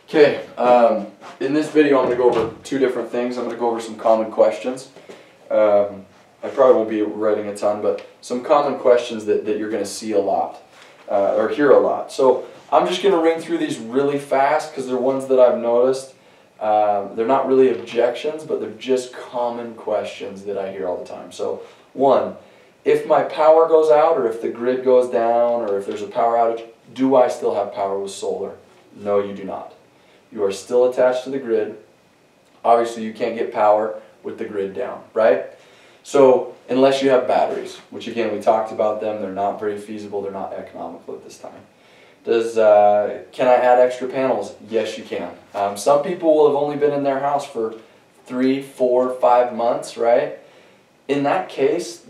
Okay, in this video I'm going to go over two different things. I'm going to go over some common questions. I probably won't be writing a ton, but some common questions that you're going to see a lot, or hear a lot. So I'm just going to ring through these really fast because they're ones that I've noticed. They're not really objections, but they're just common questions that I hear all the time. So one, if my power goes out, or if the grid goes down, or if there's a power outage, do I still have power with solar? No, you do not. You are still attached to the grid. Obviously, you can't get power with the grid down, right? So, unless you have batteries, which again, we talked about them, they're not very feasible, they're not economical at this time. Can I add extra panels? Yes, you can. Some people will have only been in their house for 3, 4, 5 months, right? In that case,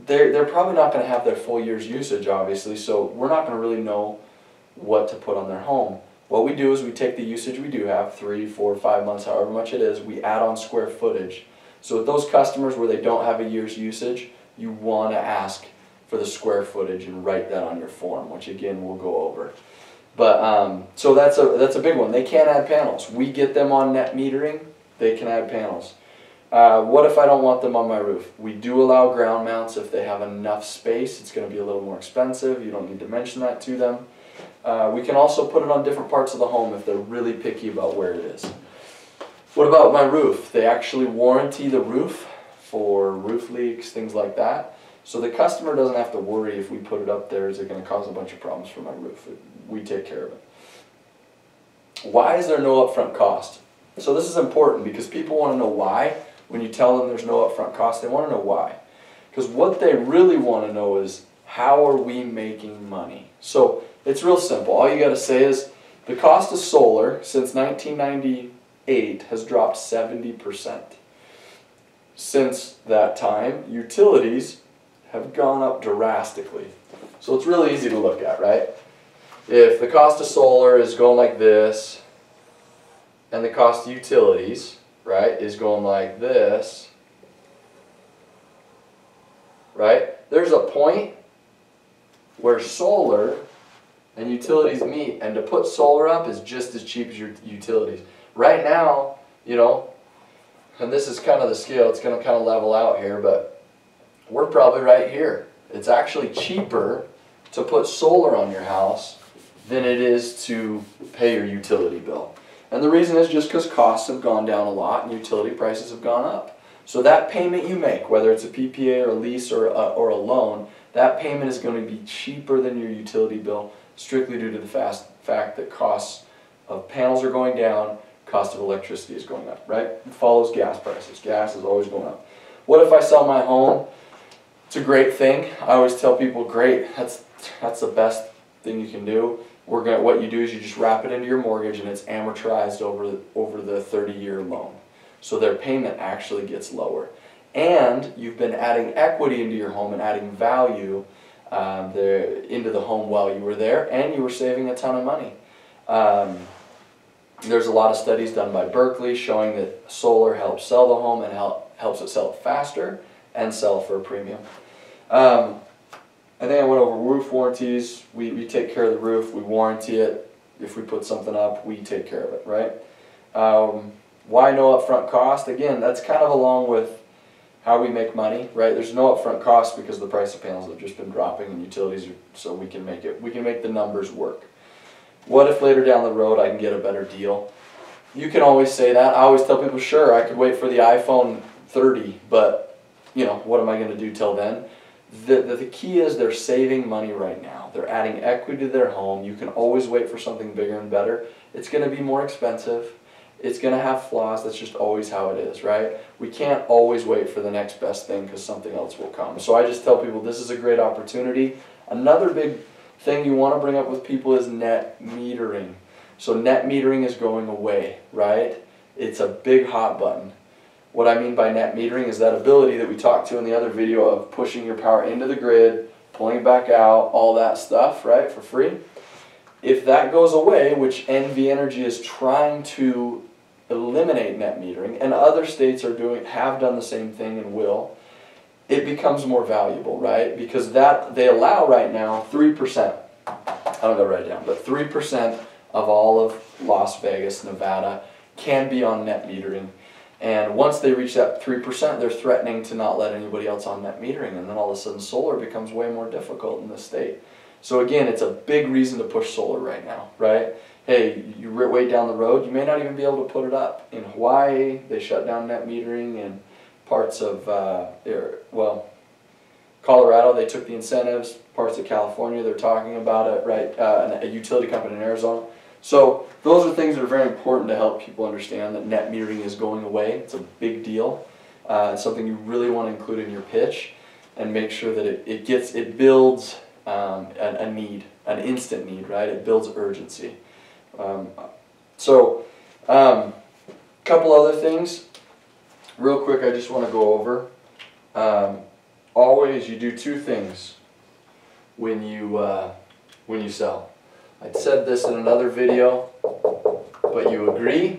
they're probably not going to have their full year's usage, obviously, so we're not going to really know what to put on their home. What we do is we take the usage we do have, 3, 4, 5 months, however much it is, we add on square footage. So with those customers where they don't have a year's usage, you want to ask for the square footage and write that on your form, which again we'll go over. But so that's a big one. They can't add panels. We get them on net metering, they can add panels. What if I don't want them on my roof? We do allow ground mounts if they have enough space. It's going to be a little more expensive. You don't need to mention that to them. We can also put it on different parts of the home if they're really picky about where it is. What about my roof? They actually warranty the roof for roof leaks, things like that. So the customer doesn't have to worry if we put it up there, is it going to cause a bunch of problems for my roof? We take care of it. Why is there no upfront cost? So this is important because people want to know why. When you tell them there's no upfront cost, they want to know why. Because what they really want to know is, how are we making money? So it's real simple. All you got to say is the cost of solar since 1998 has dropped 70%. Since that time, utilities have gone up drastically. So it's really easy to look at, right? If the cost of solar is going like this, and the cost of utilities, right, is going like this, right? There's a point where solar and utilities meet, and to put solar up is just as cheap as your utilities. Right now, you know, and this is kind of the scale, it's going to kind of level out here, but we're probably right here. It's actually cheaper to put solar on your house than it is to pay your utility bill. And the reason is just because costs have gone down a lot and utility prices have gone up. So that payment you make, whether it's a PPA or a lease or a loan, that payment is going to be cheaper than your utility bill, strictly due to the fact that costs of panels are going down, cost of electricity is going up, right? It follows gas prices. Gas is always going up. What if I sell my home? It's a great thing. I always tell people, great, that's the best thing you can do. What you do is you just wrap it into your mortgage and it's amortized over the 30-year loan. So their payment actually gets lower. And you've been adding equity into your home and adding value into the home while you were there, and you were saving a ton of money. There's a lot of studies done by Berkeley showing that solar helps sell the home and helps it sell faster and sell for a premium. I think I went over roof warranties. We take care of the roof, we warranty it. If we put something up, we take care of it, right? Why no upfront cost? Again, that's kind of along with how we make money, right? There's no upfront cost because the price of panels have just been dropping and utilities, so we can make the numbers work. What if later down the road I can get a better deal? You can always say that. I always tell people, sure, I could wait for the iPhone 30, but you know, what am I going to do till then? The key is they're saving money right now. They're adding equity to their home. You can always wait for something bigger and better. It's going to be more expensive. It's going to have flaws. That's just always how it is, right? We can't always wait for the next best thing because something else will come. So I just tell people this is a great opportunity. Another big thing you want to bring up with people is net metering. So net metering is going away, right? It's a big hot button. What I mean by net metering is that ability that we talked to in the other video of pushing your power into the grid, pulling it back out, all that stuff, right, for free. If that goes away, which NV Energy is trying to eliminate net metering, and other states have done the same thing and will, it becomes more valuable, right? Because they allow right now 3%, I don't know write it down, but 3% of all of Las Vegas, Nevada, can be on net metering. And once they reach that 3%, they're threatening to not let anybody else on net metering, and then all of a sudden solar becomes way more difficult in the state. So again, it's a big reason to push solar right now, right? Hey, you're way down the road, you may not even be able to put it up. In Hawaii, they shut down net metering, and parts of, Colorado, they took the incentives. Parts of California, they're talking about it, right? A utility company in Arizona. So those are things that are very important to help people understand that net metering is going away. It's a big deal. It's something you really want to include in your pitch, and make sure that it builds a need, an instant need, right? It builds urgency. Couple other things, real quick. I just want to go over. Always, you do two things when you sell. I said this in another video, but you agree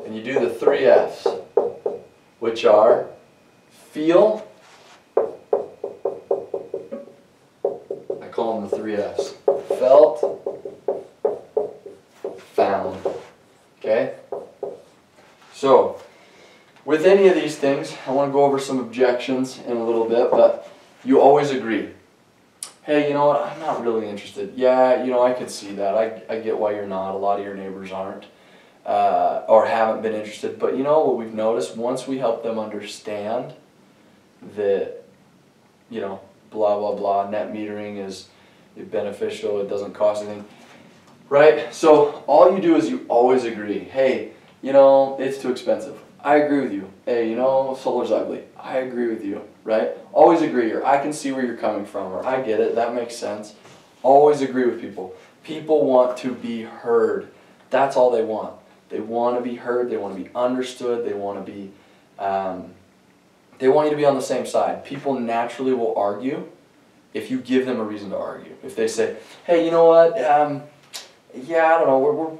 and you do the 3 F's, which are feel. I call them the 3 F's. Felt, found. Okay? So, with any of these things, I want to go over some objections in a little bit, but you always agree. Hey, you know what, I'm not really interested. Yeah, you know, I can see that. I get why you're not. A lot of your neighbors aren't or haven't been interested. But you know what we've noticed? Once we help them understand that, you know, blah, blah, blah, net metering is beneficial, it doesn't cost anything, right? So all you do is you always agree. Hey, you know, it's too expensive. I agree with you. Hey, you know, solar's ugly. I agree with you, right? Always agree, or I can see where you're coming from, or I get it, that makes sense. Always agree with people. People want to be heard. That's all they want. They want to be heard, they want to be understood, they want to be, they want you to be on the same side. People naturally will argue if you give them a reason to argue. If they say, hey, you know what, yeah, I don't know,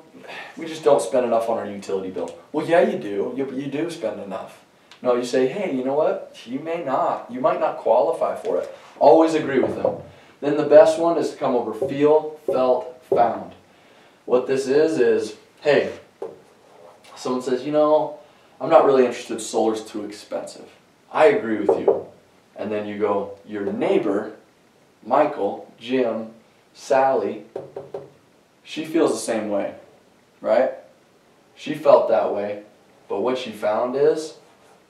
we just don't spend enough on our utility bill. Well, yeah, you do. You do spend enough. No, you say, hey, you know what? You may not. You might not qualify for it. Always agree with them. Then the best one is to come over feel, felt, found. What this is, hey, someone says, you know, I'm not really interested. Solar's too expensive. I agree with you. And then you go, your neighbor, Michael, Jim, Sally, she feels the same way. Right? She felt that way, but what she found is,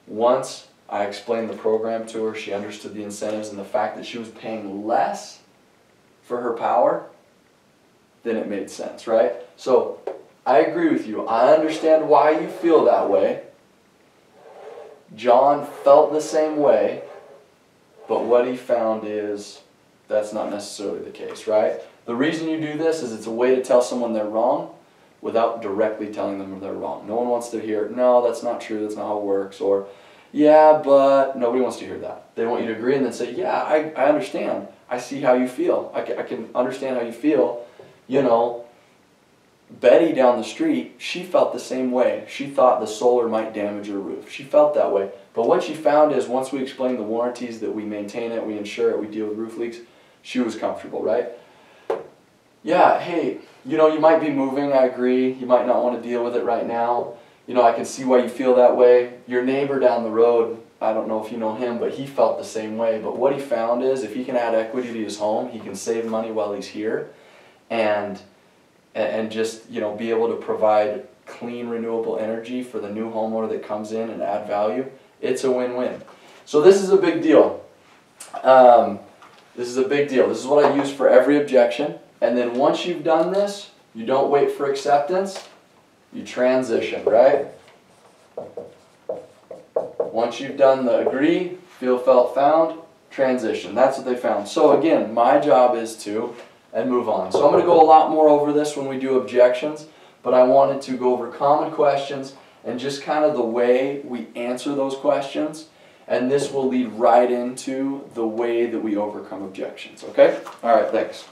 once I explained the program to her, she understood the incentives and the fact that she was paying less for her power, then it made sense, right? So, I agree with you. I understand why you feel that way. John felt the same way, but what he found is, that's not necessarily the case, right? The reason you do this is it's a way to tell someone they're wrong, without directly telling them they're wrong. No one wants to hear, no, that's not true, that's not how it works, or, yeah, but nobody wants to hear that. They want you to agree and then say, yeah, I understand. I see how you feel. I can understand how you feel. You know, Betty down the street, she felt the same way. She thought the solar might damage her roof. She felt that way. But what she found is once we explained the warranties, that we maintain it, we insure it, we deal with roof leaks, she was comfortable, right? Yeah, hey, you know, you might be moving, I agree. You might not want to deal with it right now. You know, I can see why you feel that way. Your neighbor down the road, I don't know if you know him, but he felt the same way. But what he found is if he can add equity to his home, he can save money while he's here and just, you know, be able to provide clean, renewable energy for the new homeowner that comes in and add value. It's a win-win. So this is a big deal. This is a big deal. This is what I use for every objection. And then once you've done this, you don't wait for acceptance, you transition, right? Once you've done the agree, feel, felt, found, transition. That's what they found. So again, my job is to, and move on. So I'm going to go a lot more over this when we do objections, but I wanted to go over common questions and just kind of the way we answer those questions. And this will lead right into the way that we overcome objections, okay? All right, thanks.